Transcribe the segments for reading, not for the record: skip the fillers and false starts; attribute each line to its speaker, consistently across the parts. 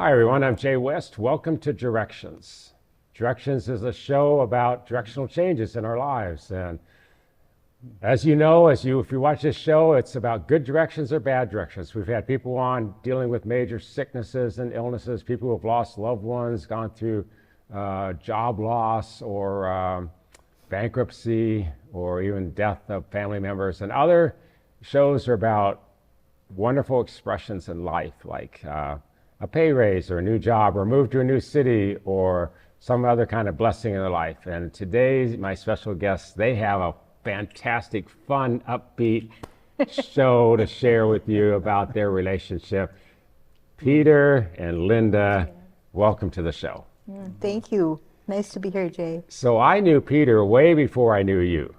Speaker 1: Hi everyone, I'm Jay West. Welcome to Directions. Directions is a show about directional changes in our lives. And as you know, if you watch this show, it's about good directions or bad directions. We've had people on dealing with major sicknesses and illnesses, people who have lost loved ones, gone through job loss or bankruptcy or even death of family members. And other shows are about wonderful expressions in life, like a pay raise or a new job or a move to a new city or some other kind of blessing in their life. And today, my special guests, they have a fantastic, fun, upbeat show to share with you about their relationship. Peter and Linda, welcome to the show.
Speaker 2: Thank you. Nice to be here, Jay.
Speaker 1: So I knew Peter way before I knew you.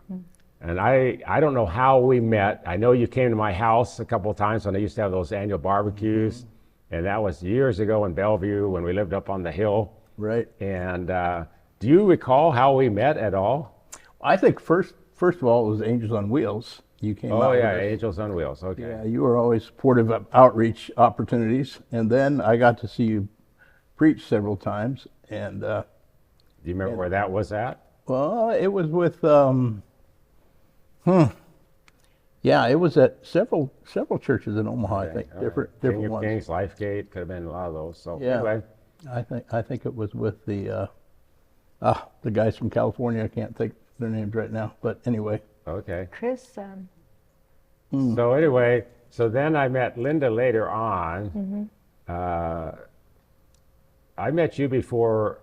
Speaker 1: And I don't know how we met. I know you came to my house a couple of times when I used to have those annual barbecues. And that was years ago in Bellevue when we lived up on the hill.
Speaker 3: Right.
Speaker 1: And do you recall how we met at all?
Speaker 3: I think first of all, it was Angels on Wheels. You came out.
Speaker 1: Oh, yeah,
Speaker 3: with us.
Speaker 1: Angels on Wheels. Okay.
Speaker 3: Yeah, you were always supportive of outreach opportunities. And then I got to see you preach several times. And
Speaker 1: Do you remember where that was at?
Speaker 3: well, it was with yeah, it was at several churches in Omaha. I think
Speaker 1: all
Speaker 3: different
Speaker 1: right. King of
Speaker 3: ones.
Speaker 1: Kings, Lifegate, could have been a lot of those. So
Speaker 3: Yeah.
Speaker 1: anyway,
Speaker 3: I think it was with the guys from California. I can't think their names right now, but anyway.
Speaker 1: okay.
Speaker 2: Chris,
Speaker 1: So anyway, so then I met Linda later on. I met you before.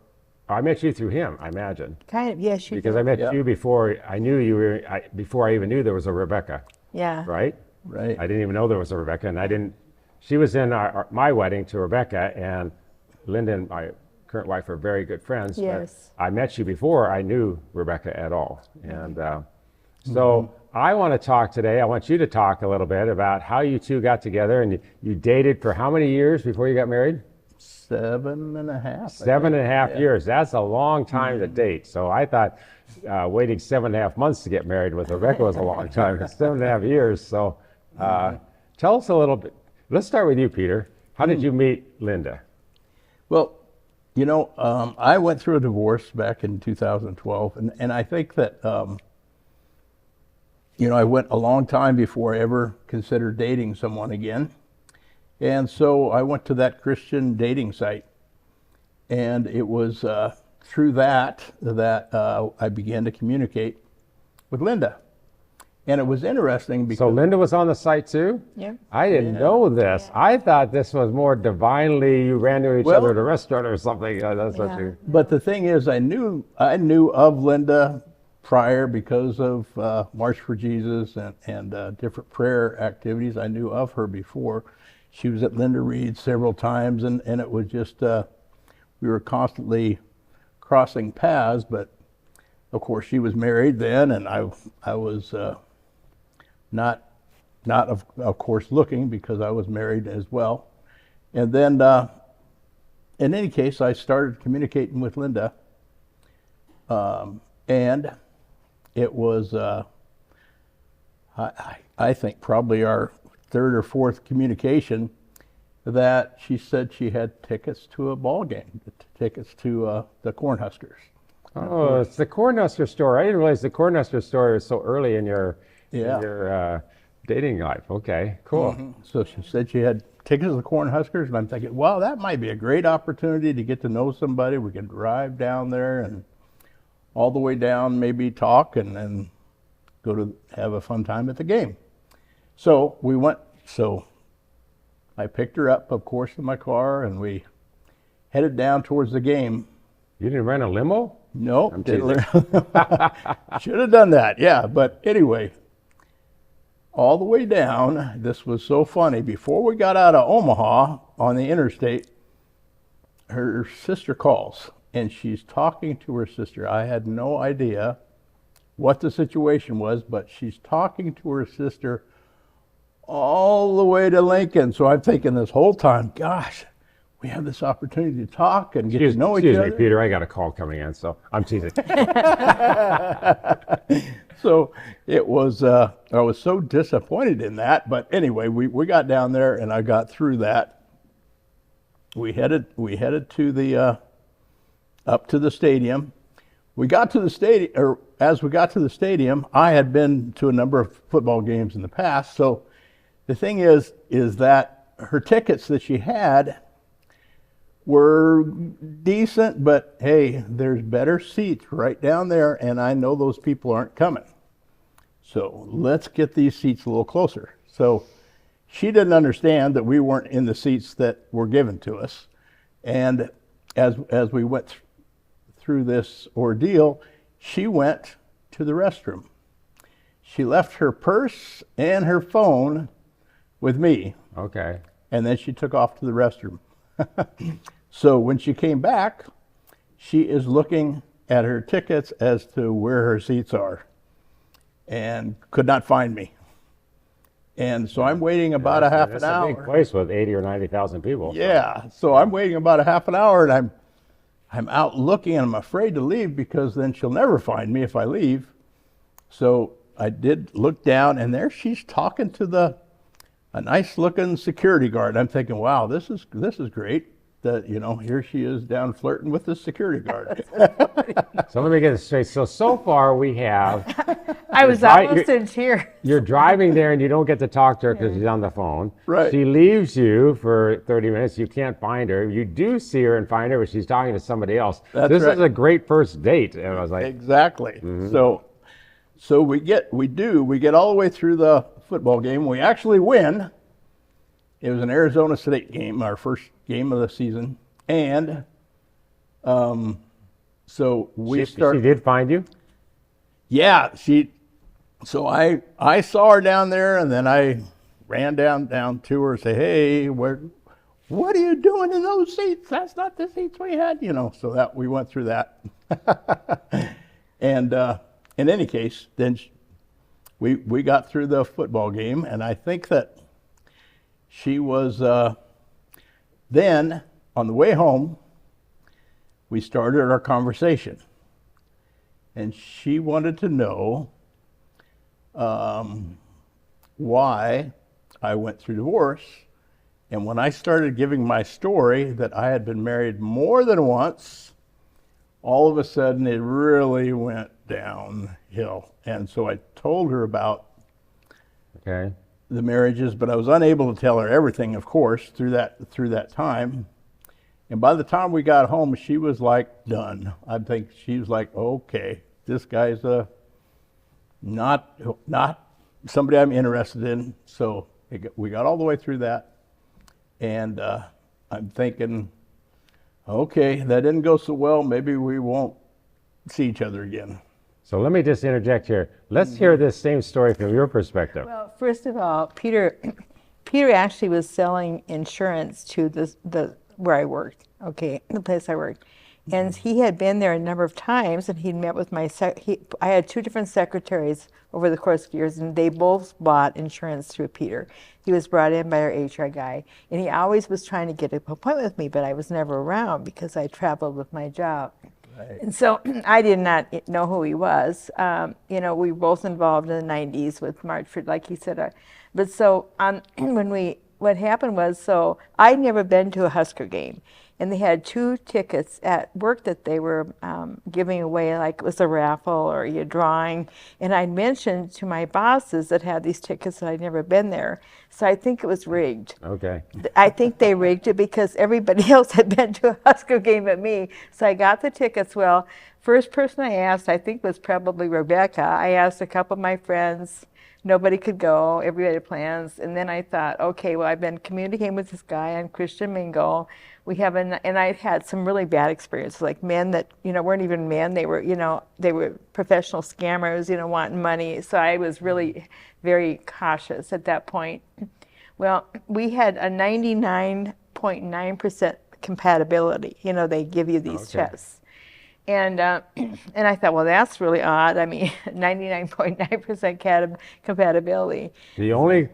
Speaker 1: I met you through him, I imagine,
Speaker 2: kind of, yes, you
Speaker 1: because
Speaker 2: did.
Speaker 1: I met
Speaker 3: Yeah.
Speaker 1: you before I knew you were. Before I even knew there was a Rebecca,
Speaker 2: Yeah.
Speaker 1: right?
Speaker 3: Right.
Speaker 1: I didn't even know there was a Rebecca, and I didn't. She was in my wedding to Rebecca, and Linda and my current wife are very good friends.
Speaker 2: Yes.
Speaker 1: But I met you before I knew Rebecca at all, and so I want to talk today. I want you to talk a little bit about how you two got together, and you dated for how many years before you got married?
Speaker 3: 7.5.
Speaker 1: 7.5
Speaker 3: Yeah.
Speaker 1: years. That's a long time to date. So I thought waiting 7.5 months to get married with Rebecca was a long time. 7.5 years. So tell us a little bit. Let's start with you, Peter. How did you meet Linda?
Speaker 3: Well, you know, I went through a divorce back in 2012, and I think that, you know, I went a long time before I ever considered dating someone again. And so I went to that Christian dating site, and it was through that I began to communicate with Linda. And it was interesting because
Speaker 1: So Linda was on the site too?
Speaker 2: Yeah.
Speaker 1: I didn't know this. I thought this was more divinely, you ran into each
Speaker 3: Well-
Speaker 1: other at a restaurant or something. That's what
Speaker 2: Yeah.
Speaker 1: you...
Speaker 3: But the thing is, I knew of Linda prior because of March for Jesus and different prayer activities. I knew of her before. She was at Linda Reed's several times, and it was just we were constantly crossing paths. But of course, she was married then, and I was not of course looking because I was married as well. And then in any case, I started communicating with Linda. And it was, I think, probably our third or fourth communication that she said she had tickets to a ball game, tickets to the Cornhuskers.
Speaker 1: Oh, it's the Cornhusker story. I didn't realize the Cornhusker story was so early in your dating life. Okay, cool.
Speaker 3: So she said she had tickets to the Cornhuskers, and I'm thinking, well, that might be a great opportunity to get to know somebody. We can drive down there and all the way down, maybe talk and then go to have a fun time at the game. So we went, so I picked her up, of course, in my car, and we headed down towards the game.
Speaker 1: You didn't rent a limo?
Speaker 3: No,
Speaker 1: I'm
Speaker 3: didn't should have done that, yeah. But anyway, all the way down, this was so funny. Before we got out of Omaha on the interstate, her sister calls, and she's talking to her sister. I had no idea what the situation was, but she's talking to her sister all the way to Lincoln. So I'm thinking this whole time, gosh, we have this opportunity to talk and get to know each other.
Speaker 1: Excuse me, Peter, I got a call coming in, so I'm teasing.
Speaker 3: So it was, I was so disappointed in that. But anyway, we got down there and I got through that. we headed to the up to the stadium. We got to the stadium, or as we got to the stadium, I had been to a number of football games in the past. So the thing is that her tickets that she had were decent, but hey, there's better seats right down there, and I know those people aren't coming. So let's get these seats a little closer. So she didn't understand that we weren't in the seats that were given to us. And as we went through this ordeal, she went to the restroom. She left her purse and her phone with me.
Speaker 1: Okay.
Speaker 3: And then she took off to the restroom. So when she came back, she is looking at her tickets as to where her seats are and could not find me. And so I'm waiting about a half an hour.
Speaker 1: It's a big place with 80 or 90,000 people.
Speaker 3: Yeah. So I'm waiting about a half an hour, and I'm out looking, and I'm afraid to leave because then she'll never find me if I leave. So I did look down, and there she's talking to a nice looking security guard. I'm thinking, wow, this is great. That, you know, here she is down flirting with the security guard.
Speaker 1: So let me get this straight. So far we have.
Speaker 2: I was almost in tears.
Speaker 1: You're driving there and you don't get to talk to her because she's on the phone.
Speaker 3: Right.
Speaker 1: She leaves you for 30 minutes. You can't find her. You do see her and find her, but she's talking to somebody else. This is a great first date. And I was like,
Speaker 3: exactly. So we get all the way through the football game. We actually win. It was an Arizona State game, our first game of the season, and so we started.
Speaker 1: She did find you?
Speaker 3: Yeah, so I saw her down there, and then I ran down to her and say, "Hey, what are you doing in those seats? That's not the seats we had," you know. So that we went through that, and in any case, then we got through the football game, and I think that she was, then on the way home, we started our conversation. And she wanted to know why I went through divorce. And when I started giving my story that I had been married more than once, all of a sudden it really went downhill. And so I told her about the marriages, but I was unable to tell her everything, of course, through that time. And by the time we got home, she was like done. I think she was like, okay, this guy's not somebody I'm interested in. So we got all the way through that, and I'm thinking, okay, that didn't go so well. Maybe we won't see each other again.
Speaker 1: So let me just interject here. Let's hear this same story from your perspective.
Speaker 2: Well, first of all, Peter actually was selling insurance to the where I worked. Okay, the place I worked, and he had been there a number of times, and he'd met with I had two different secretaries over the course of years, and they both bought insurance through Peter. He was brought in by our HR guy, and he always was trying to get an appointment with me, but I was never around because I traveled with my job. Right. And so I did not know who he was. You know, we were both involved in the 90s with Marchford, like he said. But so what happened was, so I'd never been to a Husker game. And they had 2 tickets at work that they were giving away, like it was a raffle or a drawing. And I mentioned to my bosses that had these tickets that I'd never been there. So I think it was rigged.
Speaker 1: Okay.
Speaker 2: I think they rigged it because everybody else had been to a Husker game but me. So I got the tickets. Well, first person I asked, I think, was probably Rebecca. I asked a couple of my friends. Nobody could go. Everybody had plans. And then I thought, okay, well, I've been communicating with this guy on Christian Mingle. And I had some really bad experiences, like men that, weren't even men. They were professional scammers, wanting money. So I was really very cautious at that point. Well, we had a 99.9% compatibility. They give you these tests. And I thought, well, that's really odd. I mean, 99.9% compatibility.
Speaker 1: The only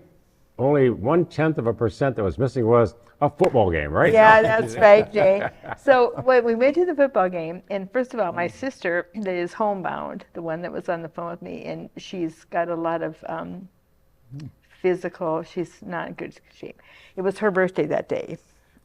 Speaker 1: 0.1% that was missing was a football game, right?
Speaker 2: Yeah, that's right, Jay. So when we went to the football game, and first of all, my sister that is homebound, the one that was on the phone with me, and she's got a lot of physical, she's not in good shape. It was her birthday that day.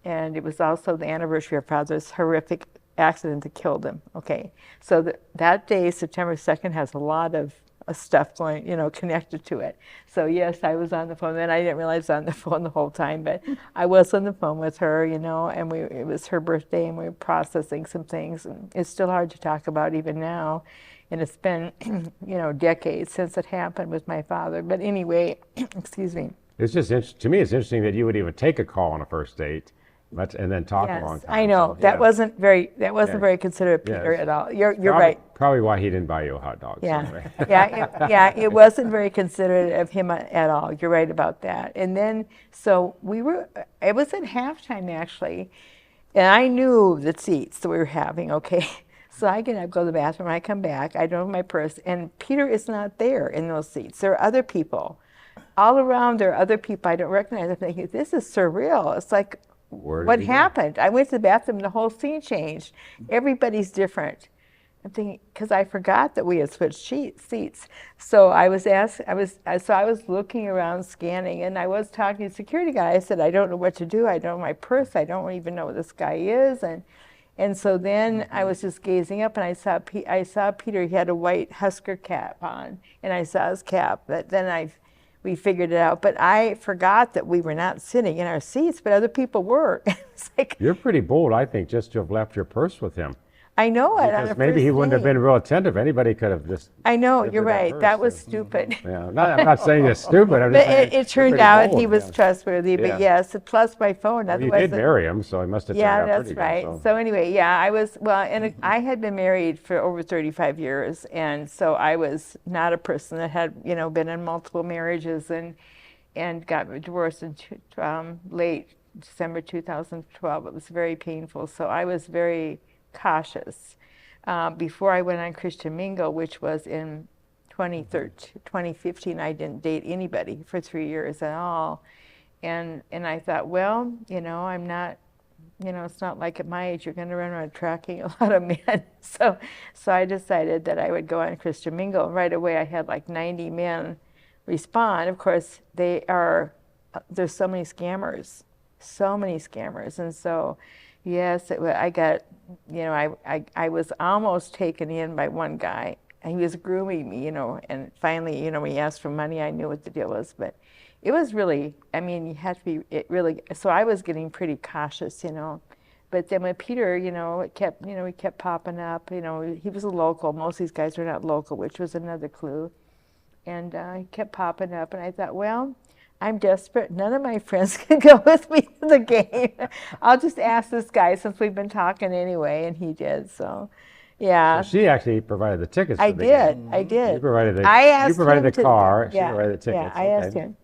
Speaker 2: and it was also the anniversary of Father's horrific accident that killed him. Okay, so that day, September 2nd, has a lot of stuff going, connected to it. So yes, I was on the phone. Then I didn't realize I was on the phone the whole time, but I was on the phone with her, and it was her birthday, and we were processing some things. And it's still hard to talk about even now, and it's been, decades since it happened with my father. But anyway, excuse me.
Speaker 1: It's just to me, it's interesting that you would even take a call on a first date. And then talk a long time.
Speaker 2: I know.
Speaker 1: So,
Speaker 2: that wasn't very considerate of Peter at all. You're right.
Speaker 1: Probably why he didn't buy you a hot dog.
Speaker 2: Yeah.
Speaker 1: So.
Speaker 2: It wasn't very considerate of him at all. You're right about that. And then, so it was at halftime actually, and I knew the seats that we were having, okay? So I get up, go to the bathroom, I come back, I don't have my purse, and Peter is not there in those seats. There are other people. All around there are other people I don't recognize. I'm thinking, this is surreal. It's like, what happened? I went to the bathroom, the whole scene changed. Everybody's different. I'm thinking, because I forgot that we had switched seats. So I was looking around, scanning, and I was talking to the security guy. I said, I don't know what to do. I don't know my purse. I don't even know what this guy is. And so then I was just gazing up, and I saw Peter. He had a white Husker cap on, and I saw his cap. But then we figured it out, but I forgot that we were not sitting in our seats, but other people were. It's like,
Speaker 1: you're pretty bold, I think, just to have left your purse with him.
Speaker 2: I know it.
Speaker 1: Because maybe he wouldn't have been real attentive. Anybody could have just.
Speaker 2: I know, you're right. That was stupid.
Speaker 1: Yeah, I'm not saying it's stupid. I'm
Speaker 2: But
Speaker 1: just saying
Speaker 2: it turned out he was
Speaker 1: yeah.
Speaker 2: trustworthy. But yes, plus my phone.
Speaker 1: Well, you
Speaker 2: Otherwise,
Speaker 1: did marry him, so he must have turned out
Speaker 2: that's
Speaker 1: pretty
Speaker 2: right.
Speaker 1: good.
Speaker 2: So anyway, and I had been married for over 35 years, and so I was not a person that had been in multiple marriages and got divorced in late December 2012. It was very painful. So I was very cautious. Before I went on Christian Mingle, which was in 2015, I didn't date anybody for 3 years at all. And I thought, well, I'm not, it's not like at my age you're going to run around tracking a lot of men. So I decided that I would go on Christian Mingle. And right away I had like 90 men respond. Of course, there's so many scammers. And so, yes, I got, I was almost taken in by one guy. And he was grooming me, and finally, when he asked for money, I knew what the deal was. But it was really, you had to be, so I was getting pretty cautious, But then with Peter, it kept, he kept popping up. He was a local. Most of these guys are not local, which was another clue. And he kept popping up, and I thought, well, I'm desperate. None of my friends can go with me to the game. I'll just ask this guy since we've been talking anyway, and he did. So, yeah.
Speaker 1: So she actually provided the tickets.
Speaker 2: I
Speaker 1: for the game.
Speaker 2: did. I did.
Speaker 1: You provided the.
Speaker 2: I asked
Speaker 1: You provided
Speaker 2: him
Speaker 1: the car. She
Speaker 2: yeah,
Speaker 1: provided the tickets.
Speaker 2: Yeah, I asked him.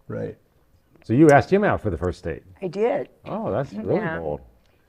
Speaker 3: Right.
Speaker 1: So you asked him out for the first date.
Speaker 2: I did.
Speaker 1: Oh, that's really bold.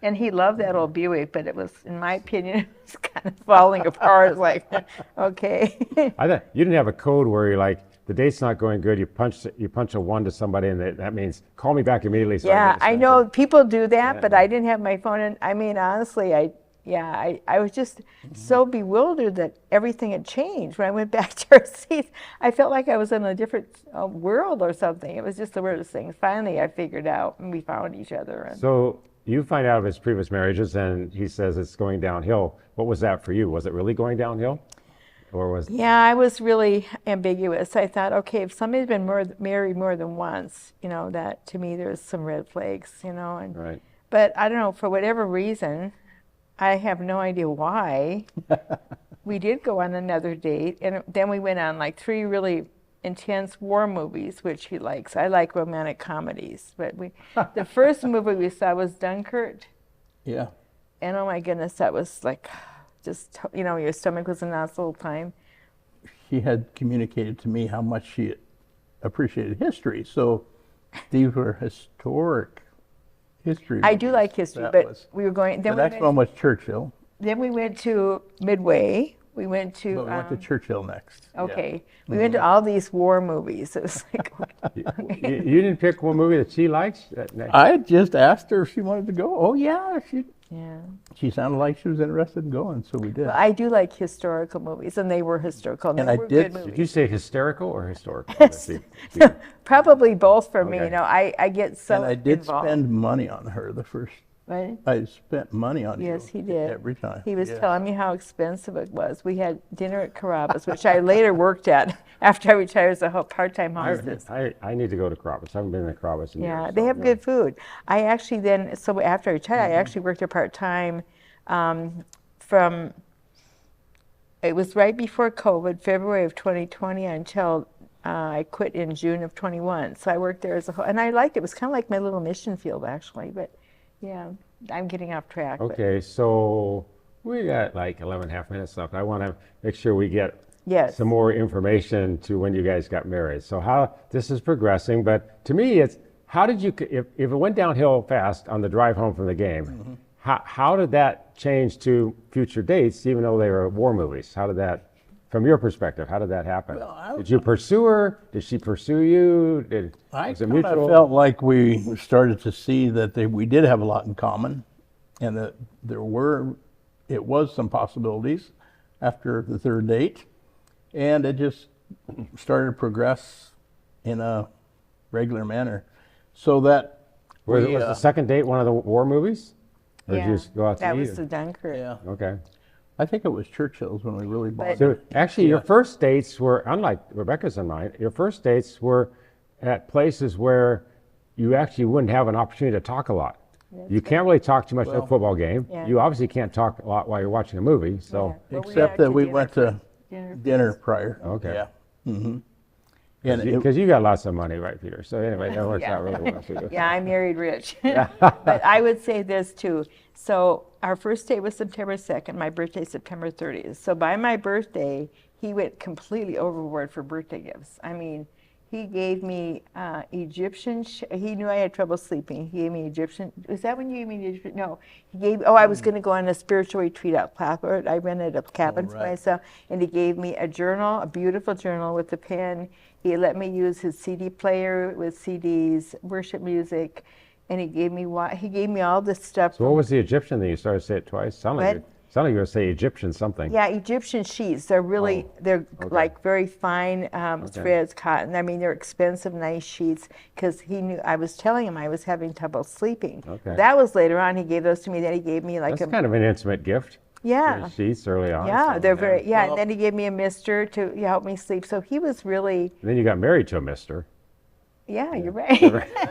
Speaker 2: And he loved that old Buick, but it was, in my opinion, it was kind of falling apart. It's like, okay.
Speaker 1: I thought you didn't have a code where you're like, the date's not going good. You punch a 1 to somebody, and that means call me back immediately. So
Speaker 2: I know people do that, but I didn't have my phone. And honestly, I was just so bewildered that everything had changed. When I went back to our seats, I felt like I was in a different world or something. It was just the weirdest thing. Finally, I figured out, and we found each other. And
Speaker 1: so you find out of his previous marriages, and he says it's going downhill. What was that for you? Was it really going downhill? Or was
Speaker 2: I was really ambiguous. I thought, okay, if somebody's been married more than once, that to me there's some red flags, And,
Speaker 1: right.
Speaker 2: But I don't know, for whatever reason, I have no idea why. We did go on another date, and then we went on like 3 really intense war movies, which he likes. I like romantic comedies, but the first movie we saw was Dunkirk.
Speaker 3: Yeah.
Speaker 2: And oh my goodness, that was like, just, your stomach was in knots the whole time.
Speaker 3: She had communicated to me how much she appreciated history. So these were historic history.
Speaker 2: I do like history, but we were going. Then
Speaker 3: the next one was Churchill.
Speaker 2: Then we went to Midway. We went to.
Speaker 3: But we went to Churchill next.
Speaker 2: Okay, yeah. We went to all these war movies. It was like.
Speaker 1: You didn't pick one movie that she likes?
Speaker 3: I just asked her if she wanted to go. Oh yeah, she.
Speaker 2: Yeah.
Speaker 3: she sounded like she was interested in going, so we did.
Speaker 2: Well, I do like historical movies, and they were historical.
Speaker 3: And
Speaker 2: they
Speaker 3: I
Speaker 2: were
Speaker 3: did-
Speaker 2: good
Speaker 1: Did you
Speaker 2: movies.
Speaker 1: say hysterical or historical?
Speaker 2: Probably both for me.
Speaker 1: Okay.
Speaker 2: You know, I get so
Speaker 3: And I did
Speaker 2: involved.
Speaker 3: spend money on her the first.
Speaker 2: Right?
Speaker 3: I spent money on
Speaker 2: Yes,
Speaker 3: you
Speaker 2: he did.
Speaker 3: every time.
Speaker 2: He was
Speaker 3: Yeah.
Speaker 2: telling me how expensive it was. We had dinner at Carrabba's, which I later worked at after I retired as a part-time hostess.
Speaker 1: I need to go to Carrabba's. I haven't been to Carrabba's in
Speaker 2: Yeah,
Speaker 1: years.
Speaker 2: they
Speaker 1: so,
Speaker 2: have good food. I actually then, so after I retired,
Speaker 3: Mm-hmm.
Speaker 2: I actually worked there part-time from, it was right before COVID, February of 2020 until I quit in June of 21. So I worked there as a whole, and I liked it. It was kind of like my little mission field actually, but yeah, I'm getting off track. but-
Speaker 1: Okay, so we got like 11 and a half minutes left. I want to make sure we get
Speaker 2: Yes.
Speaker 1: some more information to when you guys got married. So how this is progressing, but to me, it's how did you, if it went downhill fast on the drive home from the game, how did that change to future dates, even though they were war movies? How did that, from your perspective, how did that happen?
Speaker 3: Well,
Speaker 1: Did you pursue her? Did she pursue you?
Speaker 3: I
Speaker 1: Was it
Speaker 3: kind of
Speaker 1: mutual?
Speaker 3: felt like we started to see that we did have a lot in common, and that it was some possibilities after the third date, and it just started to progress in a regular manner, so that
Speaker 1: Was
Speaker 3: we,
Speaker 1: the second date one of the war movies? Or did
Speaker 2: Yeah,
Speaker 1: you just go out to
Speaker 2: that
Speaker 1: eat?
Speaker 2: was the Dunkirk.
Speaker 3: yeah,
Speaker 1: Okay.
Speaker 3: I think it was Churchill's when we really bonded.
Speaker 1: So actually, your
Speaker 3: Yeah.
Speaker 1: first dates were, unlike Rebecca's and mine, your first dates were at places where you actually wouldn't have an opportunity to talk a lot. You can't really talk too much at a
Speaker 3: Well,
Speaker 1: football game.
Speaker 2: Yeah.
Speaker 1: You obviously can't talk a lot while you're watching a movie. So,
Speaker 2: Yeah. Well, we
Speaker 3: Except
Speaker 2: went out
Speaker 3: that we
Speaker 2: dinner
Speaker 3: went
Speaker 2: for-
Speaker 3: to
Speaker 2: dinner.
Speaker 3: dinner prior.
Speaker 1: Okay.
Speaker 3: Yeah. Mm-hmm. And
Speaker 1: because you got lots of money, right, Peter? So anyway, that works
Speaker 2: Yeah.
Speaker 1: out really well for you.
Speaker 2: Yeah, I married rich. But I would say this too. So our first date was September 2nd, my birthday September 30th. So by my birthday, he went completely overboard for birthday gifts. I mean, he gave me Egyptian, he knew I had trouble sleeping. He gave me Egyptian, is that when you gave me Egyptian? No, he gave, I was going to go on a spiritual retreat out Clapper. I rented a cabin for
Speaker 3: right.
Speaker 2: myself, and he gave me a journal, a beautiful journal with a pen. He let me use his CD player with CDs, worship music, and he gave me all this stuff.
Speaker 1: So what was the Egyptian thing? You started to say it twice. Sounded like you were going to say Egyptian something.
Speaker 2: Yeah, Egyptian sheets. They're really, they're like very fine threads, cotton. I mean, they're expensive, nice sheets, because he knew, I was telling him I was having trouble sleeping.
Speaker 1: Okay.
Speaker 2: That was later on. He gave those to me. Then he gave me like
Speaker 1: That's kind of an intimate gift.
Speaker 2: yeah.
Speaker 1: Sheets early on.
Speaker 2: Yeah,
Speaker 1: so,
Speaker 2: they're very, yeah,
Speaker 3: Well-
Speaker 2: and then he gave me a mister to help me sleep. So he was really,
Speaker 1: And then you got married to a mister.
Speaker 2: yeah, you're right.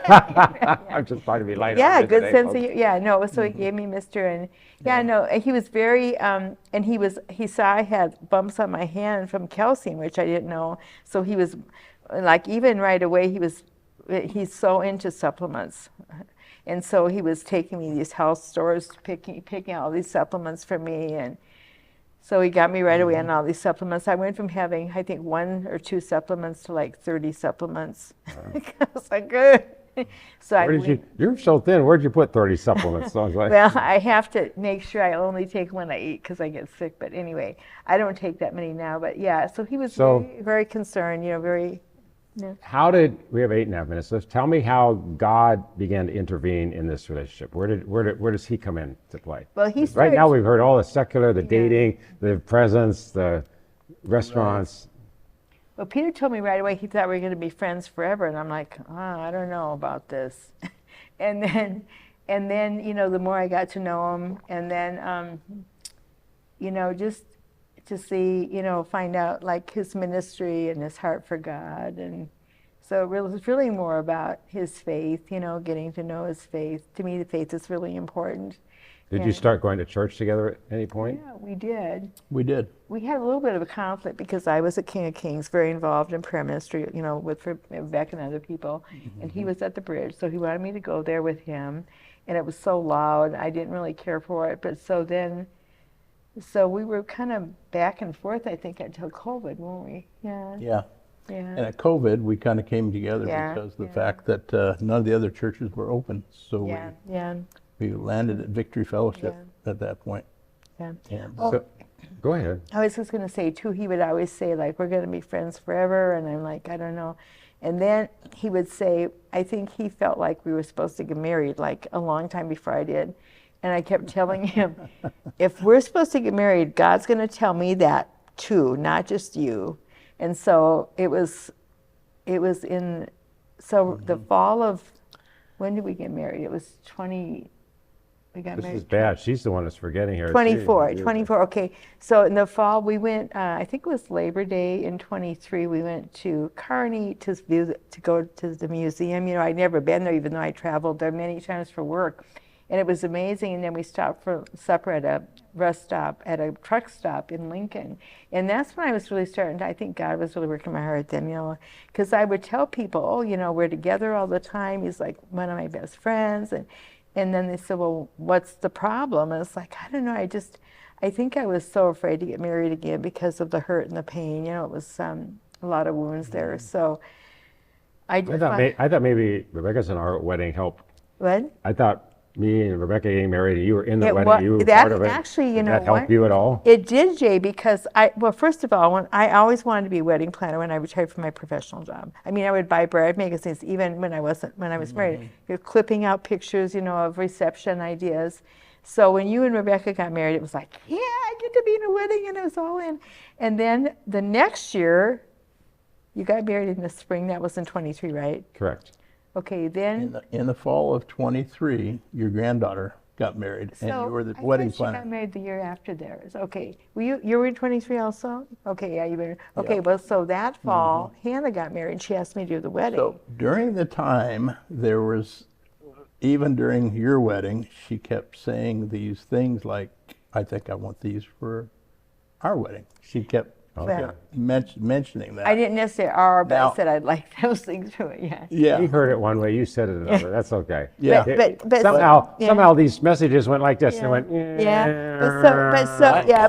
Speaker 1: I'm just trying to be light.
Speaker 2: Yeah, good sense of, yeah, no, so he gave me Mr. and, yeah, no, he was very, and he saw I had bumps on my hand from calcium, which I didn't know. So he was, like, even right away, he's so into supplements. And so he was taking me these health stores, picking all these supplements for me, and so he got me right away on all these supplements. I went from having, I think, 1 or 2 supplements to like 30 supplements. I was like, good. So
Speaker 1: You're so thin. Where'd you put 30 supplements? So I was like,
Speaker 2: well, I have to make sure I only take one I eat because I get sick. But anyway, I don't take that many now. But yeah, so he was very, very concerned, very.
Speaker 1: how did, we have 8.5 minutes left. Tell me how God began to intervene in this relationship. Where does he come into play?
Speaker 2: Well, he
Speaker 1: Right
Speaker 2: started,
Speaker 1: now we've heard all the secular, the dating, the presents, the restaurants.
Speaker 2: Well, Peter told me right away he thought we were going to be friends forever, and I'm like, I don't know about this. and then, the more I got to know him, and then, just to see, find out like his ministry and his heart for God, and so it was really more about his faith, getting to know his faith. To me, the faith is really important.
Speaker 1: Did you start going to church together at any point?
Speaker 2: Yeah, we did.
Speaker 3: We did.
Speaker 2: We had a little bit of a conflict because I was at King of Kings, very involved in prayer ministry, with Rebecca and other people, and he was at the bridge, so he wanted me to go there with him, and it was so loud, I didn't really care for it, but so we were kind of back and forth, I think, until COVID, weren't we? Yeah.
Speaker 3: Yeah.
Speaker 2: Yeah.
Speaker 3: And at COVID, we kind of came together
Speaker 2: Yeah,
Speaker 3: because the
Speaker 2: yeah.
Speaker 3: fact that none of the other churches were open. So
Speaker 2: Yeah. Yeah.
Speaker 3: we landed at Victory Fellowship at that point.
Speaker 2: Yeah.
Speaker 3: And
Speaker 1: So, go ahead.
Speaker 2: I was just going to say, too, he would always say, like, we're going to be friends forever. And I'm like, I don't know. And then he would say, I think he felt like we were supposed to get married, like, a long time before I did. And I kept telling him, if we're supposed to get married, God's going to tell me that too, not just you. And so it was in, so the fall of, when did we get married? It was we got
Speaker 1: This
Speaker 2: married.
Speaker 1: is bad. She's the one that's forgetting here.
Speaker 2: 24, okay. So in the fall, we went, I think it was Labor Day in 23, we went to Kearney to go to the museum. You know, I'd never been there, even though I traveled there many times for work. And it was amazing. And then we stopped for supper at a rest stop, at a truck stop in Lincoln. And that's when I was really starting to, I think God was really working my heart then, you know, because I would tell people, oh, you know, we're together all the time. He's like one of my best friends. And then they said, well, what's the problem? And it's like, I don't know. I think I was so afraid to get married again because of the hurt and the pain. You know, it was a lot of wounds there. So I
Speaker 1: thought maybe Rebecca's and our wedding helped.
Speaker 2: What?
Speaker 1: I thought me and Rebecca getting married, and you were in the wedding. You were
Speaker 2: that
Speaker 1: part of it.
Speaker 2: Actually, you
Speaker 1: Did
Speaker 2: know
Speaker 1: that help
Speaker 2: what?
Speaker 1: you at all?
Speaker 2: It did, Jay, because well, first of all, I always wanted to be a wedding planner when I retired from my professional job. I mean, I would buy bride magazines even when I was married. You're clipping out pictures, you know, of reception ideas. So when you and Rebecca got married, it was like, yeah, I get to be in a wedding, and it was all in. And then the next year, you got married in the spring. That was in 23, right?
Speaker 1: Correct.
Speaker 2: Okay, then.
Speaker 3: In the fall of 23, your granddaughter got married, and you were the wedding planner.
Speaker 2: She got married the year after theirs. Okay, you were in 23 also? Okay, yeah, you were. Okay, yeah. Well, so that fall, Hannah got married, and she asked me to do the wedding.
Speaker 3: So during the time, there was, even during your wedding, she kept saying these things like, I think I want these for our wedding. She kept mentioning that.
Speaker 2: I didn't necessarily but I said I'd like those things to it, yeah.
Speaker 3: Yeah.
Speaker 1: He heard it one way, you said it another. That's okay.
Speaker 3: Yeah.
Speaker 2: But
Speaker 1: somehow these messages went like this, and it went,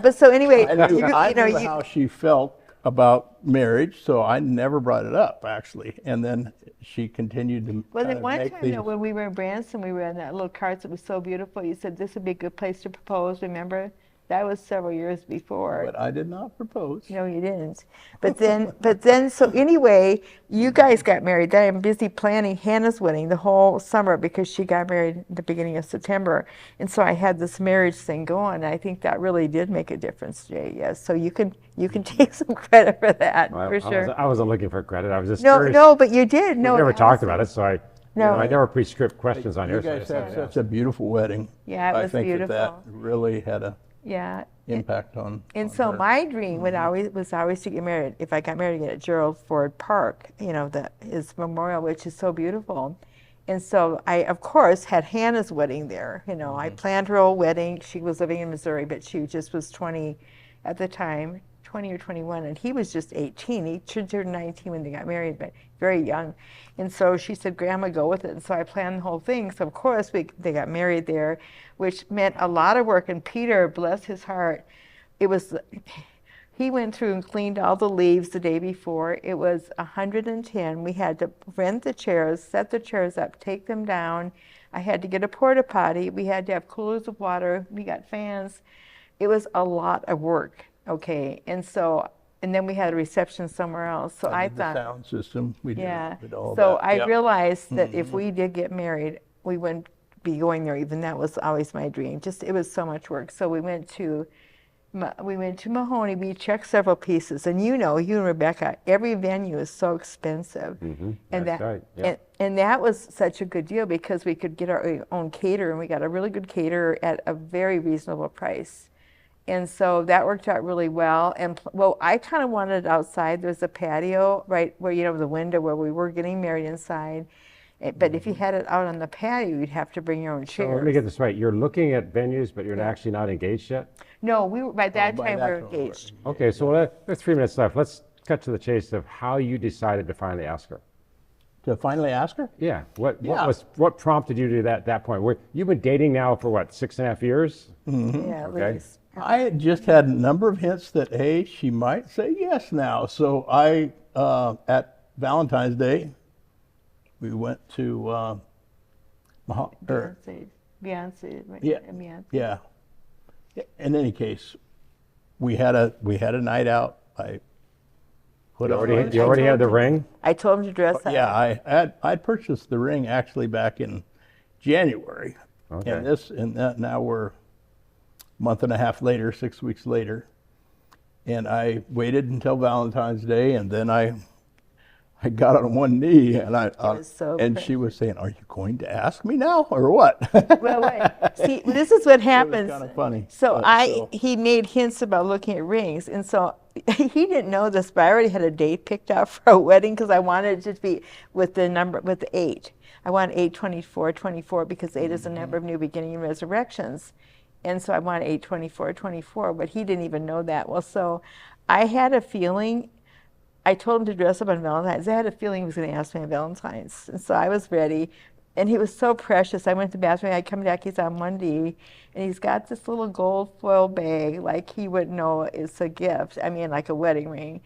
Speaker 2: but so anyway,
Speaker 3: I knew how she felt about marriage, so I never brought it up, actually. And then she continued to
Speaker 2: Well, then one
Speaker 3: make
Speaker 2: time,
Speaker 3: these.
Speaker 2: when we were in Branson, we were in that little cart that was so beautiful. You said this would be a good place to propose, remember? That was several years before.
Speaker 3: But I did not propose.
Speaker 2: No, you didn't. But then, so anyway, you guys got married. Then I'm busy planning Hannah's wedding the whole summer because she got married at the beginning of September. And so I had this marriage thing going. And I think that really did make a difference, Jay. Yes. So you can take some credit for that, for sure.
Speaker 1: I wasn't looking for credit. I was just curious.
Speaker 2: No, but you did.
Speaker 1: We never talked about it, so I never pre-script questions on your
Speaker 3: side. You
Speaker 1: side.
Speaker 3: guys had such a beautiful wedding.
Speaker 2: Yeah, it was beautiful.
Speaker 3: I think that really had a impact on.
Speaker 2: And so my dream was always to get married. If I got married again at Gerald Ford Park, you know, his memorial, which is so beautiful. And so I, of course, had Hannah's wedding there. You know, I planned her old wedding. She was living in Missouri, but she just was 20 at the time, 20 or 21, and he was just 18. He turned 19 when they got married, but very young. And so she said, Grandma, go with it. And so I planned the whole thing. So of course they got married there, which meant a lot of work. And Peter, bless his heart, he went through and cleaned all the leaves the day before. It was 110. We had to rent the chairs, set the chairs up, take them down. I had to get a porta potty. We had to have coolers of water. We got fans. It was a lot of work. Okay, and then we had a reception somewhere else. So I thought,
Speaker 3: the sound system, we did all
Speaker 2: so
Speaker 3: that.
Speaker 2: I realized that if we did get married, we wouldn't be going there. Even that was always my dream. Just it was so much work. So we went to Mahoney. We checked several pieces, and you and Rebecca, every venue is so expensive, and that was such a good deal because we could get our own caterer, and we got a really good caterer at a very reasonable price. And so that worked out really well. And I kind of wanted it outside. There's a patio right where, the window where we were getting married inside. But if you had it out on the patio, you'd have to bring your own chairs.
Speaker 1: So let me get this right. You're looking at venues, but you're actually not engaged yet?
Speaker 2: No, by that time we were engaged.
Speaker 1: Okay, so there's 3 minutes left. Let's cut to the chase of how you decided to finally ask her.
Speaker 3: To finally ask her?
Speaker 1: Yeah. What prompted you to that point? You've been dating now for 6.5 years?
Speaker 2: Yeah, at least.
Speaker 3: I had just had a number of hints that, hey, she might say yes now. So I, at Valentine's Day, we went to
Speaker 2: Beyonce. Right?
Speaker 3: Yeah.
Speaker 2: Beyonce.
Speaker 3: Yeah. In any case, we had a night out.
Speaker 1: You already had the ring?
Speaker 2: I told him to dress up.
Speaker 3: Yeah, I purchased the ring actually back in January.
Speaker 1: Okay.
Speaker 3: And that now we're a month and a half later, 6 weeks later. And I waited until Valentine's Day, and then I got on one knee, and
Speaker 2: was so
Speaker 3: she was saying, "Are you going to ask me now, or what?"
Speaker 2: Well, wait. See, this is what
Speaker 3: It
Speaker 2: happens.
Speaker 3: was kind of funny.
Speaker 2: So
Speaker 3: but
Speaker 2: he made hints about looking at rings, and so he didn't know this, but I already had a date picked out for a wedding because I wanted it to be with the 8. I want 8/24/24 because 8 is a number of new beginning and resurrections, and so I want 8/24/24. But he didn't even know that. Well, so I had a feeling. I told him to dress up on Valentine's. I had a feeling he was going to ask me on Valentine's. And so I was ready. And he was so precious. I went to the bathroom. I come back. He's on Monday. And he's got this little gold foil bag like he would know it's a gift. I mean, like a wedding ring.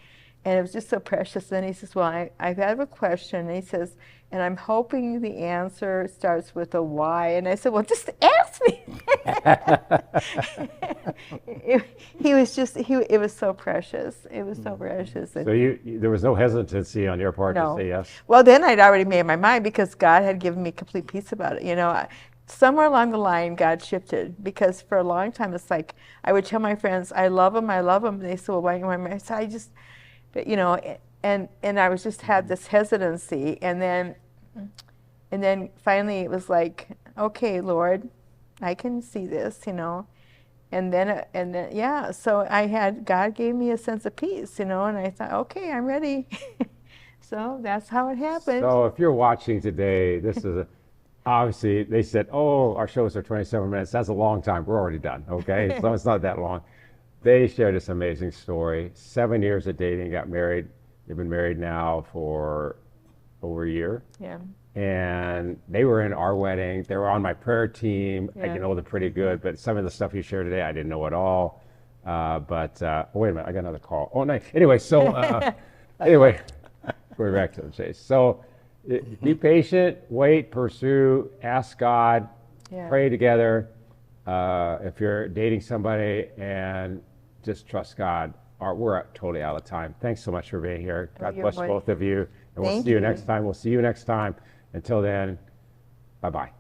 Speaker 2: And it was just so precious. Then he says, well, I have a question. And he says, and I'm hoping the answer starts with a Y. And I said, well, just ask me. He was just, it was so precious. It was so precious.
Speaker 1: So there was no hesitancy on your part to say yes?
Speaker 2: Well, then I'd already made my mind because God had given me complete peace about it. You know, somewhere along the line, God shifted because for a long time, it's like I would tell my friends, I love him. And they said, well, why are you married? I said, I just, but, you know, and I was just had this hesitancy. And then finally it was like, okay, Lord, I can see this, you know. And then, yeah, so God gave me a sense of peace, you know, and I thought, okay, I'm ready. So that's how it happened.
Speaker 1: So if you're watching today, this is obviously, they said, oh, our shows are 27 minutes. That's a long time. We're already done, okay? So it's not that long. They shared this amazing story. 7 years of dating, got married. They've been married now for over a year.
Speaker 2: Yeah.
Speaker 1: And they were in our wedding. They were on my prayer team.
Speaker 2: Yeah.
Speaker 1: I know them pretty good, but some of the stuff you shared today, I didn't know at all. Oh, wait a minute, I got another call. Oh, nice. Anyway, anyway, going back to the chase. So be patient, wait, pursue, ask God, pray together. If you're dating somebody, and just trust God. We're totally out of time. Thanks so much for being here. God bless both of you. And we'll see you next time. Until then, bye-bye.